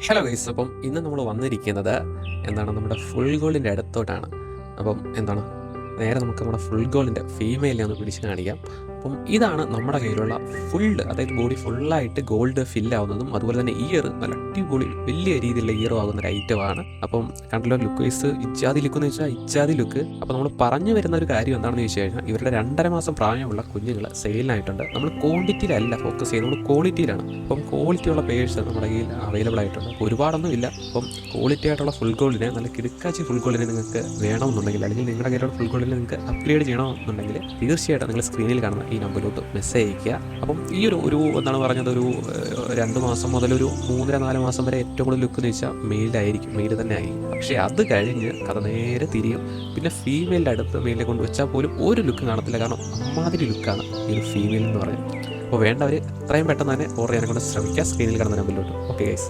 Hello guys, അപ്പം ഇന്ന് നമ്മൾ വന്നിരിക്കുന്നത് നമ്മുടെ ഫുൾ ഗോളിൻ്റെ അടുത്തോട്ടാണ്. അപ്പം നേരെ നമുക്ക് നമ്മുടെ ഫുൾ ഗോളിൻ്റെ ഫീമെയിലിനെ ഒന്ന് പിടിച്ച് കാണിക്കാം. അപ്പം ഇതാണ് നമ്മുടെ കയ്യിലുള്ള അതായത് ബോഡി ഫുള്ളായിട്ട് ഗോൾഡ് ഫില്ലാവുന്നതും അതുപോലെ തന്നെ ഇയർ നല്ല അടിപൊളി വലിയ രീതിയിലുള്ള ഇയർ ആകുന്ന ഒരു ഐറ്റമാണ്. അപ്പം കണ്ടല്ലോ, ലുക്ക് വൈസ് ഇച്ചാതി ലുക്ക് എന്ന് വെച്ചാൽ ഇച്ചാതി ലുക്ക്. അപ്പോൾ നമ്മൾ പറഞ്ഞു വരുന്ന ഒരു കാര്യം എന്താണെന്ന് ചോദിച്ചു കഴിഞ്ഞാൽ, ഇവരുടെ 2.5 മാസം പ്രായമുള്ള കുഞ്ഞുങ്ങൾ സെയിലിനായിട്ടുണ്ട്. നമ്മൾ ക്വാണ്ടിറ്റിയിലല്ല ഫോക്കസ് ചെയ്യുന്നത്, നമ്മൾ ക്വാളിറ്റിയിലാണ്. അപ്പം ക്വാളിറ്റിയുള്ള പേഴ്സ് നമ്മുടെ കയ്യിൽ അവൈലബിൾ ആയിട്ടുണ്ട്. ഒരുപാടൊന്നും ഇല്ല. അപ്പം ക്വാളിറ്റി ആയിട്ടുള്ള ഫുൾ ഗോൾഡിനെ, നല്ല കിടുക്കാച്ചി ഫുൾ ഗോൾഡിനെ നിങ്ങൾക്ക് വേണമെന്നുണ്ടെങ്കിൽ, അല്ലെങ്കിൽ നിങ്ങളുടെ കയ്യിലുള്ള ഫുൾ ഗോൾഡിനെ നിങ്ങൾക്ക് അപ്ഗ്രേഡ് ചെയ്യണമെന്നുണ്ടെങ്കിൽ തീർച്ചയായിട്ടും നിങ്ങൾ സ്ക്രീനിൽ കാണുന്ന ഈ നമ്പറിലോട്ട് മെസ്സേജ് അയയ്ക്കുക. അപ്പം ഈ ഒരു ഒരു 2 മാസം മുതൽ ഒരു 3-4 മാസം വരെ ഏറ്റവും കൂടുതൽ ലുക്ക് എന്ന് വെച്ചാൽ മെയിലായിരിക്കും, മെയിൽ തന്നെ ആയിരിക്കും. പക്ഷേ അത് കഴിഞ്ഞ് കഥ നേരെ തിരിയും. പിന്നെ ഫീമെയിലിൻ്റെ അടുത്ത് മെയിലിനെ കൊണ്ട് വെച്ചാൽ പോലും ഒരു ലുക്ക് കാണത്തില്ല. കാരണം അമ്മാതിരി ലുക്കാണ് ഈ ഒരു ഫീമെയിൽ എന്ന് പറയുന്നത്. അപ്പോൾ വേണ്ടവർ എത്രയും പെട്ടെന്ന് തന്നെ ഓർഡർ ചെയ്യാനെ കൊണ്ട് ശ്രമിക്കുക. സ്ക്രീനിൽ കാണുന്ന നമ്പറിലോട്ട്. Okay guys.